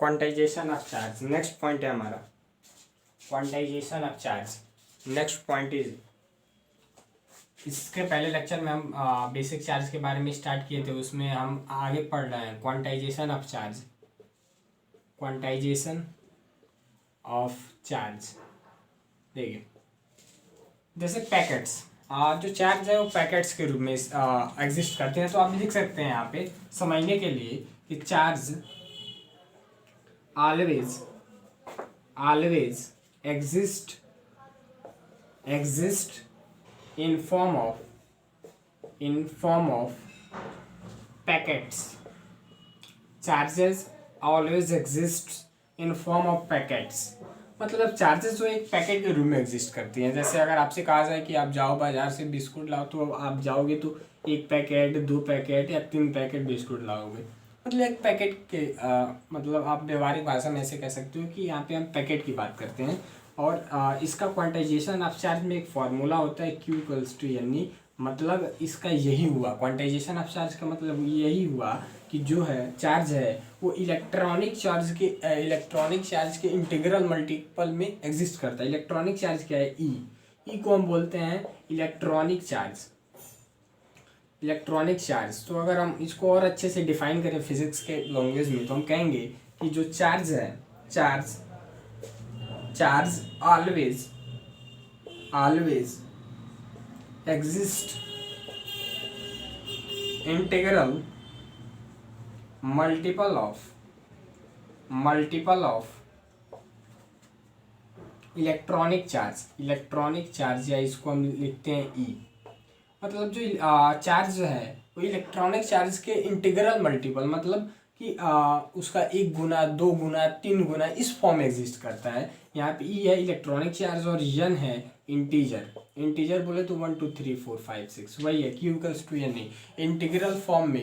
Quantization of charge next point है हमारा, quantization of charge. Next point is, इसके पहले लेक्चर में हम बेसिक चार्ज के बारे में स्टार्ट किए थे, उसमें हम आगे पढ़ रहे हैं quantization of charge. Quantization of charge देखिए, जैसे पैकेट्स, जो चार्ज है वो पैकेट्स के रूप में एग्जिस्ट करते हैं। तो आप लिख सकते हैं यहाँ पे समझने के लिए कि charge always exist in form of packets. Charges always exists in form of packets. मतलब चार्जेस जो एक पैकेट के रूप में एग्जिस्ट करती हैं। जैसे अगर आपसे कहा जाए कि आप जाओ बाजार से बिस्कुट लाओ, तो आप जाओगे तो एक पैकेट, 2 पैकेट या 3 पैकेट बिस्कुट लाओगे। मतलब एक पैकेट के मतलब आप व्यवहारिक भाषा में ऐसे कह सकते हो कि यहाँ पे हम पैकेट की बात करते हैं। और इसका क्वांटाइजेशन ऑफ चार्ज में एक फार्मूला होता है Q इक्वल्स टू N। मतलब इसका यही हुआ, क्वांटाइजेशन ऑफ चार्ज का मतलब यही हुआ कि जो है चार्ज है वो इलेक्ट्रॉनिक चार्ज के इंटीग्रल मल्टीपल में एग्जिस्ट करता है। इलेक्ट्रॉनिक चार्ज क्या है? ई को हम बोलते हैं इलेक्ट्रॉनिक चार्ज। तो अगर हम इसको और अच्छे से डिफाइन करें फिजिक्स के लैंग्वेज में, तो हम कहेंगे कि जो चार्ज है, charge always exist integral multiple of electronic charge या इसको हम लिखते हैं ई। मतलब जो चार्ज जो है वो इलेक्ट्रॉनिक चार्ज के इंटीग्रल मल्टीपल, मतलब कि उसका 1 गुना, 2 गुना, 3 गुना इस फॉर्म में एग्जिस्ट करता है। यहाँ पे ई है इलेक्ट्रॉनिक चार्ज और एन है इंटीजर बोले तो 1 2 3 4 5 6 वही है Q equals to N। Integral form में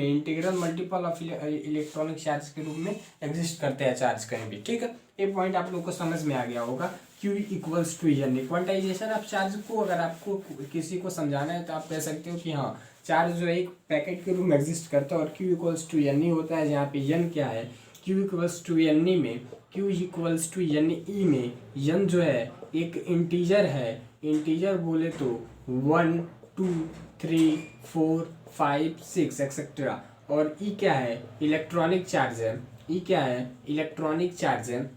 integral multiple of electronic charge के रूप में एग्जिस्ट करते हैं चार्ज कहीं भी। ठीक है, ये पॉइंट आप लोग को समझ में आ गया होगा। Q equals to N। Quantization of charge को अगर आपको किसी को समझाना है तो आप कह सकते हो कि हाँ, चार्ज जो एक पैकेट के रूप में एग्जिस्ट करता है और Q इक्वल्स टू N होता है। जहाँ पे N क्या है, Q इक्वल्स टू N में, Q इक्वल्स टू N ई में N जो है एक इंटीजर है। इंटीजर बोले तो 1 2 3 4 5 6 एक्सेट्रा। और ई क्या है? इलेक्ट्रॉनिक चार्ज है। ई क्या है? इलेक्ट्रॉनिक चार्ज है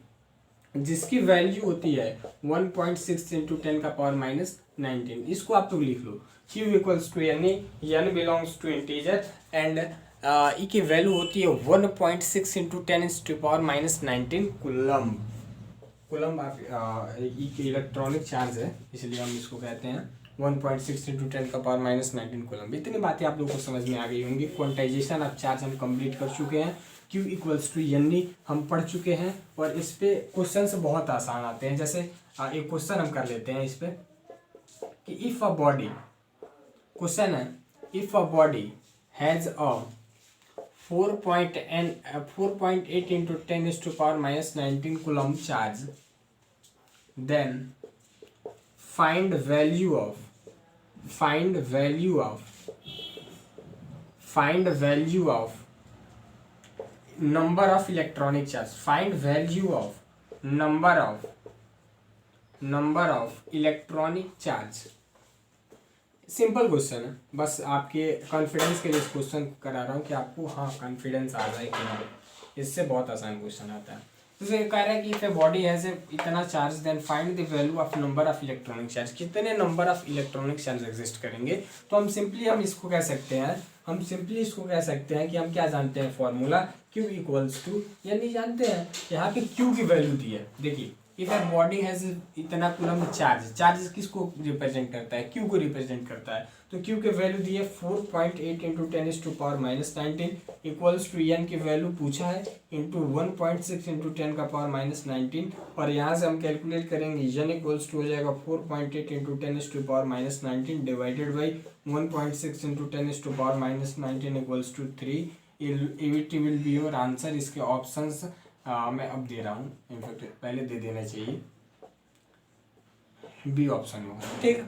जिसकी वैल्यू होती है 1.6 इंटू 10 का पावर माइनस 19। इसको आप लोग लिख लो, Q equals to N belongs to integer and E की वैल्यू होती है 1.6 into 10 to power minus 19 coulomb. E की इलेक्ट्रॉनिक चार्ज है, इसलिए हम इसको कहते हैं 1.6 इंटू 10 का पावर माइनस 19 कूलम्ब। इतनी बातें आप लोगों को समझ में आ गई होंगी। क्वांटाइजेशन ऑफ चार्ज हम कंप्लीट कर चुके हैं। Q इक्वल्स टू N हम पढ़ चुके हैं और इस पे क्वेश्चन बहुत आसान आते हैं। जैसे एक क्वेश्चन हम कर लेते हैं इस पे कि इफ अ बॉडी, क्वेश्चन है if a body has a 4.8 into 10 to power minus 19 coulomb charge, then find value of number of electronic charge, find value of number of electronic charge। Simple question है, बस आपके confidence के लिए इस question करा रहा हूँ कि आपको हाँ कॉन्फिडेंस आ जाए कि हाँ, इससे बहुत आसान क्वेश्चन आता है। तो ये कह रहा है कि इफ ए बॉडी हैज इतना charge then find the value of number of electronic charge. कितने number of electronic charge exist करेंगे? तो हम इसको कह सकते हैं कि हम क्या जानते हैं फॉर्मूला Q इक्वल्स टू, यानी जानते हैं यहाँ पे Q की वैल्यू दी है। देखिए इफ ए बॉडी हैज इतना कूलम्ब चार्ज किसको रिप्रेजेंट करता है? Q को रिप्रेजेंट करता है। तो Q की वैल्यू दी है 4.8 into 10 to power minus 19 equals to N की वैल्यू पूछा है इंटू 1.6 इंटू 10 का पावर माइनस 19। और यहाँ से हम कैलकुलेट करेंगे N इक्वल्स टू हो जाएगा 4.8 into 10 to power minus 19 divided by 1.6 into 10 to power minus 19 equals to 3। It will be your answer. इसके ऑप्शंस मैं अब दे रहा हूँ, इनफैक्ट पहले दे देना चाहिए, बी ऑप्शन होगा। ठीक।